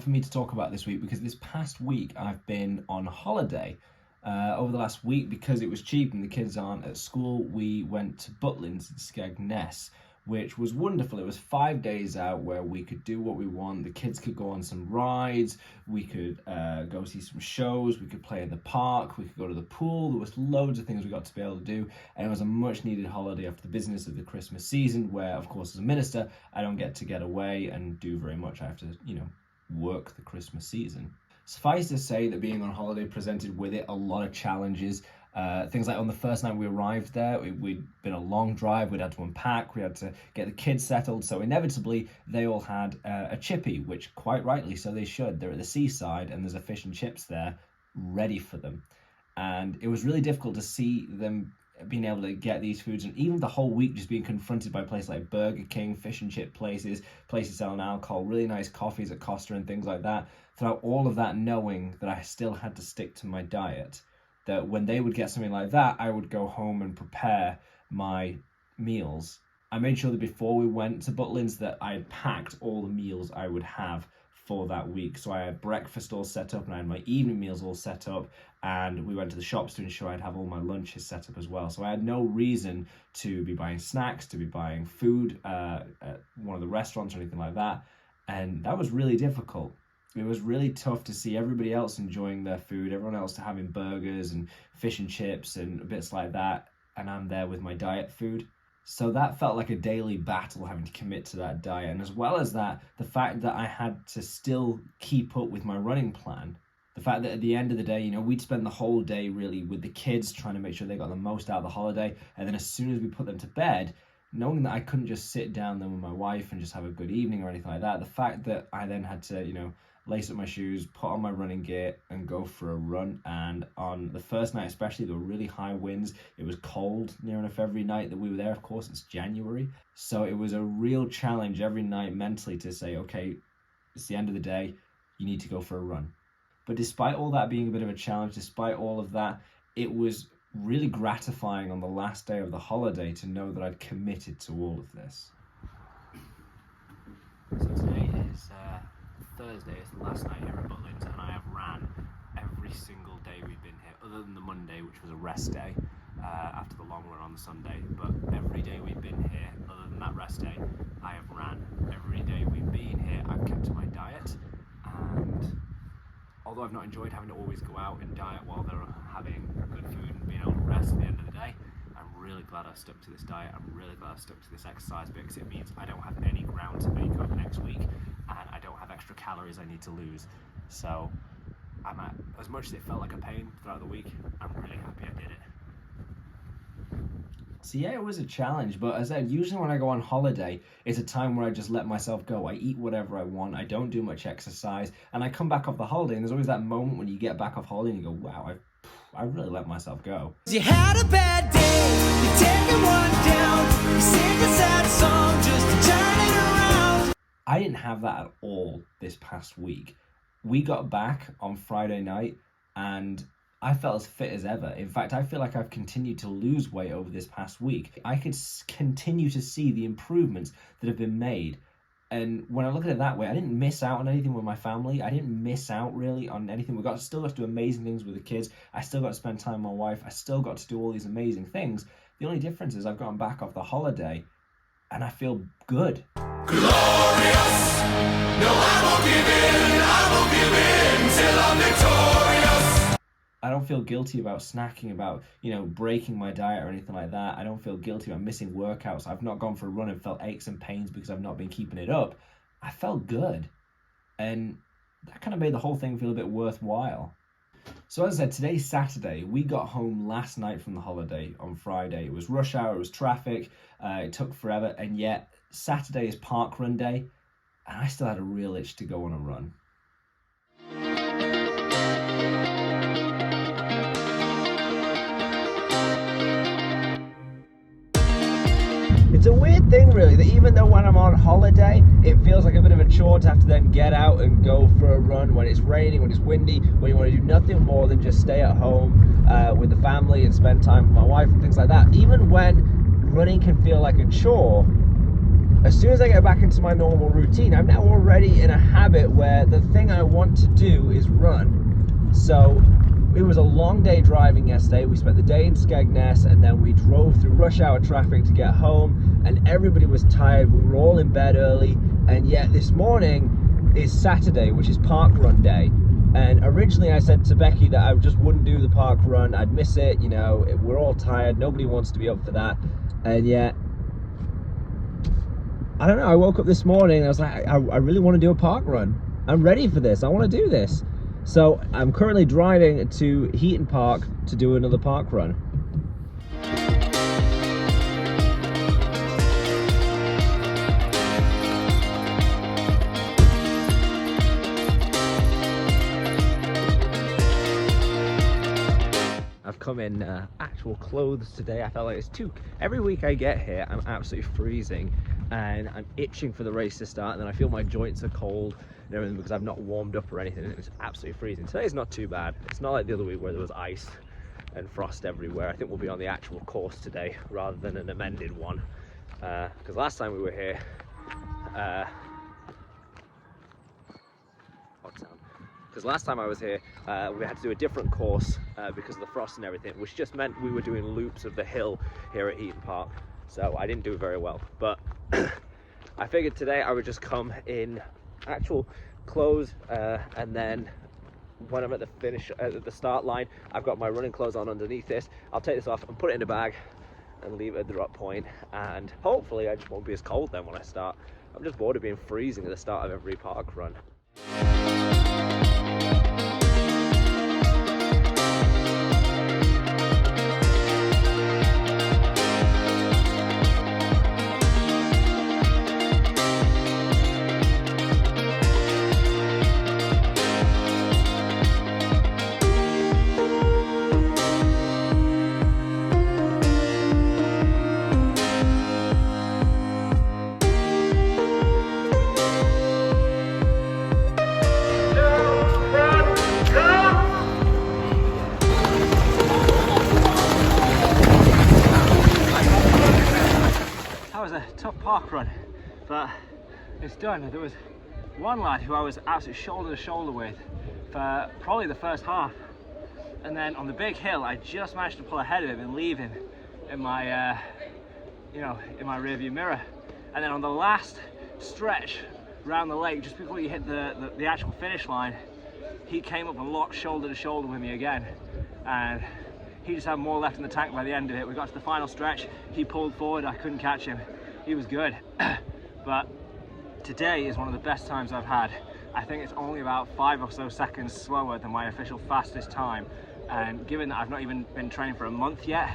for me to talk about this week because this past week I've been on holiday. Over the last week, because it was cheap and the kids aren't at school, we went to Blayze in Skegness, which was wonderful. It was 5 days out where we could do what we want. The kids could go on some rides, we could go see some shows, we could play in the park, we could go to the pool. There was loads of things we got to be able to do, and it was a much needed holiday after the business of the Christmas season, where of course as a minister I don't get to get away and do very much. I have to, work the Christmas season. Suffice to say that being on holiday presented with it a lot of challenges. Things like on the first night we arrived there, we'd been a long drive, we'd had to unpack, we had to get the kids settled, so inevitably they all had a chippy, which quite rightly so they should. They're at the seaside and there's a fish and chips there ready for them. And it was really difficult to see them being able to get these foods, and even the whole week just being confronted by places like Burger King, fish and chip places selling alcohol, really nice coffees at Costa and things like that. Throughout all of that, knowing that I still had to stick to my diet, that when they would get something like that, I would go home and prepare my meals. I made sure that before we went to Blayze that I had packed all the meals I would have for that week. So I had breakfast all set up and I had my evening meals all set up, and we went to the shops to ensure I'd have all my lunches set up as well. So I had no reason to be buying snacks, to be buying food at one of the restaurants or anything like that. And that was really difficult. It was really tough to see everybody else enjoying their food, everyone else having burgers and fish and chips and bits like that, and I'm there with my diet food. So that felt like a daily battle, having to commit to that diet. And as well as that, the fact that I had to still keep up with my running plan. The fact that at the end of the day, we'd spend the whole day really with the kids trying to make sure they got the most out of the holiday. And then as soon as we put them to bed, knowing that I couldn't just sit down then with my wife and just have a good evening or anything like that, the fact that I then had to, lace up my shoes, put on my running gear and go for a run. And on the first night especially, there were really high winds. It was cold near enough every night that we were there. Of course, it's January. So it was a real challenge every night mentally to say, okay, it's the end of the day, you need to go for a run. But despite all that being a bit of a challenge, despite all of that, it was really gratifying on the last day of the holiday to know that I'd committed to all of this. So today is Thursday, it's the last night here at Blayze, and I have ran every single day we've been here, other than the Monday, which was a rest day after the long run on the Sunday. But every day we've been here, other than that rest day, I have ran. Every day we've been here, I've kept to my diet, and although I've not enjoyed having to always go out and diet while they're having good food and being able to rest at the end of the day, I'm really glad I've stuck to this diet. I'm really glad I've stuck to this exercise, because it means I don't have any ground to make up next week, and I don't have extra calories I need to lose. So I'm at, as much as it felt like a pain throughout the week, I'm really happy I did it. So yeah, it was a challenge, but as I said, usually when I go on holiday, it's a time where I just let myself go. I eat whatever I want, I don't do much exercise, and I come back off the holiday, and there's always that moment when you get back off holiday and you go, wow, I really let myself go. You had a bad day, you're taking one down, you sing a sad song just to turn it around. I didn't have that at all this past week. We got back on Friday night and I felt as fit as ever. In fact, I feel like I've continued to lose weight over this past week. I could continue to see the improvements that have been made. And when I look at it that way, I didn't miss out on anything with my family. I didn't miss out really on anything. Still got to do amazing things with the kids. I still got to spend time with my wife. I still got to do all these amazing things. The only difference is I've gotten back off the holiday and I feel good. Glorious! No, I won't give in till I'm victorious. I don't feel guilty about snacking, about, breaking my diet or anything like that. I don't feel guilty about missing workouts. I've not gone for a run and felt aches and pains because I've not been keeping it up. I felt good. And that kind of made the whole thing feel a bit worthwhile. So as I said, today's Saturday. We got home last night from the holiday on Friday. It was rush hour, it was traffic, it took forever, and yet Saturday is park run day, and I still had a real itch to go on a run. It's a weird thing really, that even though when I'm on holiday, it feels like a bit of a chore to have to then get out and go for a run when it's raining, when it's windy, when you want to do nothing more than just stay at home with the family and spend time with my wife and things like that. Even when running can feel like a chore, as soon as I get back into my normal routine, I'm now already in a habit where the thing I want to do is run. So it was a long day driving yesterday. We spent the day in Skegness, and then we drove through rush hour traffic to get home, and everybody was tired. We were all in bed early, and yet this morning is Saturday, which is park run day. And originally I said to Becky that I just wouldn't do the park run. I'd miss it, you know, we're all tired. Nobody wants to be up for that. And yet, I don't know, I woke up this morning and I was like, I really want to do a park run. I'm ready for this. I want to do this. So I'm currently driving to Heaton Park to do another park run. I've come in actual clothes today. I felt like it's too... Every week I get here, I'm absolutely freezing and I'm itching for the race to start, and then I feel my joints are cold and everything because I've not warmed up or anything. It's absolutely freezing. Today's not too bad. It's not like the other week where there was ice and frost everywhere. I think we'll be on the actual course today rather than an amended one, because last time we were here, because last time I was here, we had to do a different course because of the frost and everything, which just meant we were doing loops of the hill here at Heaton Park. So I didn't do very well, but I figured today I would just come in actual clothes, and then when I'm at the finish, at the start line, I've got my running clothes on underneath this. I'll take this off and put it in a bag and leave it at the drop point, and hopefully I just won't be as cold then when I start. I'm just bored of being freezing at the start of every park run. Tough park run, but it's done. There was one lad who I was absolutely shoulder to shoulder with for probably the first half, and then on the big hill I just managed to pull ahead of him and leave him in my in my rear view mirror. And then on the last stretch around the lake, just before you hit the actual finish line, he came up and locked shoulder to shoulder with me again, and he just had more left in the tank by the end of it. We got to the final stretch, he pulled forward, I couldn't catch him. He was good. But today is one of the best times I've had. I think it's only about 5 or so seconds slower than my official fastest time, and given that I've not even been training for a month yet,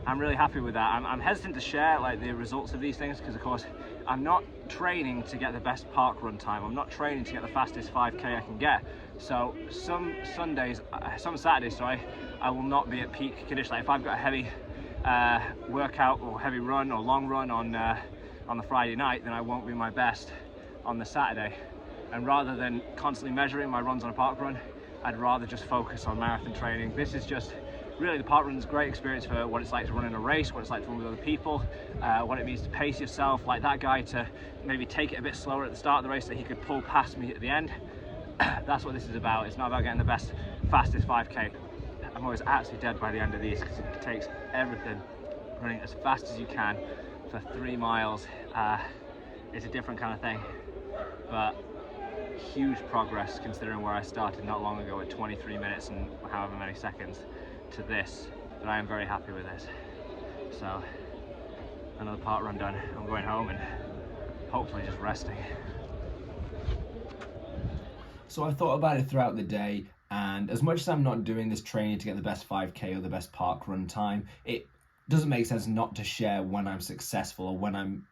I'm really happy with that. I'm hesitant to share like the results of these things because of course I'm not training to get the best park run time. I'm not training to get the fastest 5k I can get. So some Saturdays, I will not be at peak condition. Like if I've got a heavy workout or heavy run or long run on the Friday night, then I won't be my best on the Saturday. And rather than constantly measuring my runs on a park run, I'd rather just focus on marathon training. This is just really, the park run is a great experience for what it's like to run in a race, what it's like to run with other people, what it means to pace yourself, like that guy to maybe take it a bit slower at the start of the race so that he could pull past me at the end. That's what this is about. It's not about getting the best, fastest 5k. I'm always absolutely dead by the end of these because it takes everything. Running as fast as you can for 3 miles is a different kind of thing, but huge progress considering where I started not long ago at 23 minutes and however many seconds to this, but I am very happy with this. So another park run done. I'm going home and hopefully just resting. So I thought about it throughout the day, and as much as I'm not doing this training to get the best 5k or the best park run time, it doesn't make sense not to share when I'm successful or when I'm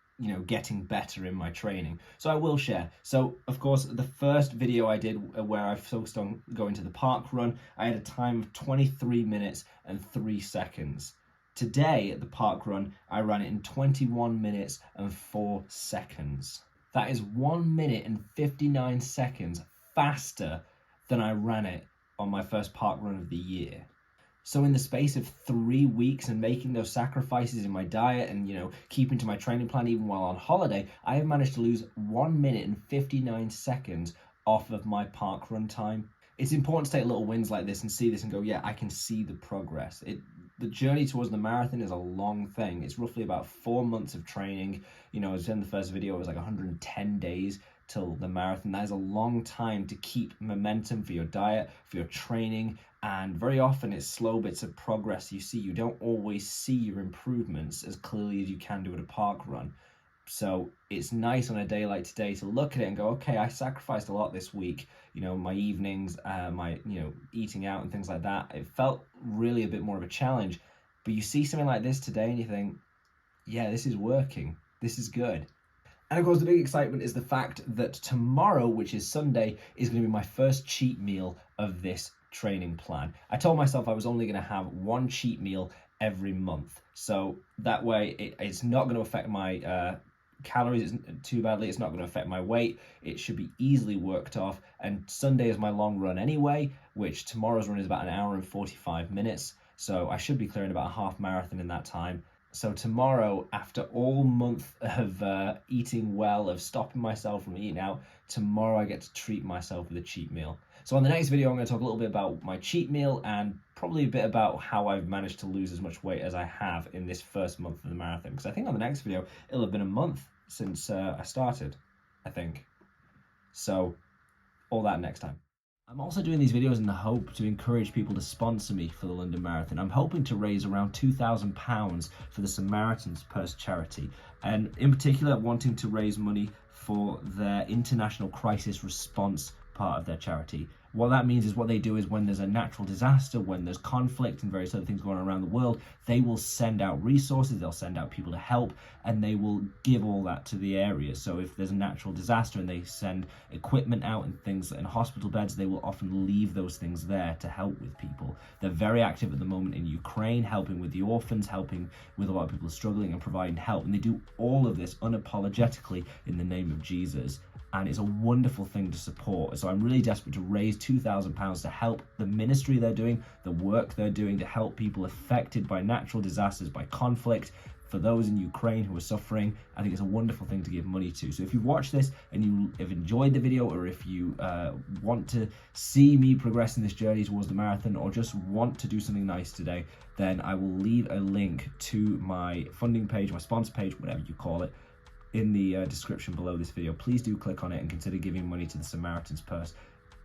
getting better in my training. So I will share. So of course the first video I did where I focused on going to the park run, I had a time of 23 minutes and 3 seconds. Today at the park run, I ran it in 21 minutes and 4 seconds. That is 1 minute and 59 seconds faster than I ran it on my first park run of the year. So in the space of 3 weeks and making those sacrifices in my diet and, keeping to my training plan even while on holiday, I have managed to lose 1 minute and 59 seconds off of my park run time. It's important to take little wins like this and see this and go, yeah, I can see the progress. The journey towards the marathon is a long thing. It's roughly about 4 months of training. As I said in the first video, it was like 110 days till the marathon. That is a long time to keep momentum for your diet, for your training, and very often it's slow bits of progress you see. You don't always see your improvements as clearly as you can do at a park run. So it's nice on a day like today to look at it and go, okay, I sacrificed a lot this week. My evenings, my eating out and things like that. It felt really a bit more of a challenge. But you see something like this today and you think, yeah, this is working. This is good. And of course, the big excitement is the fact that tomorrow, which is Sunday, is going to be my first cheat meal of this training plan. I told myself I was only going to have one cheat meal every month. So that way it's not going to affect my calories too badly. It's not going to affect my weight. It should be easily worked off. And Sunday is my long run anyway, which tomorrow's run is about an hour and 45 minutes. So I should be clearing about a half marathon in that time. So tomorrow, after all month of eating well, of stopping myself from eating out, tomorrow I get to treat myself with a cheat meal. So on the next video, I'm going to talk a little bit about my cheat meal and probably a bit about how I've managed to lose as much weight as I have in this first month of the marathon. Because I think on the next video, it'll have been a month since I started, I think. So all that next time. I'm also doing these videos in the hope to encourage people to sponsor me for the London Marathon. I'm hoping to raise around £2,000 for the Samaritan's Purse charity, and in particular wanting to raise money for their international crisis response part of their charity. What that means is what they do is when there's a natural disaster, when there's conflict and various other things going on around the world, they will send out resources, they'll send out people to help, and they will give all that to the area. So if there's a natural disaster and they send equipment out and things in hospital beds, they will often leave those things there to help with people. They're very active at the moment in Ukraine, helping with the orphans, helping with a lot of people struggling and providing help. And they do all of this unapologetically in the name of Jesus. And it's a wonderful thing to support. So I'm really desperate to raise £2,000 to help the ministry they're doing, the work they're doing to help people affected by natural disasters, by conflict, for those in Ukraine who are suffering. I think it's a wonderful thing to give money to. So if you've watched this and you have enjoyed the video, or if you want to see me progress in this journey towards the marathon, or just want to do something nice today, then I will leave a link to my funding page, my sponsor page, whatever you call it, in the description below this video. Please do click on it and consider giving money to the Samaritan's Purse.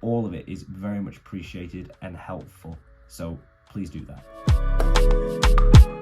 All of it is very much appreciated and helpful, so please do that.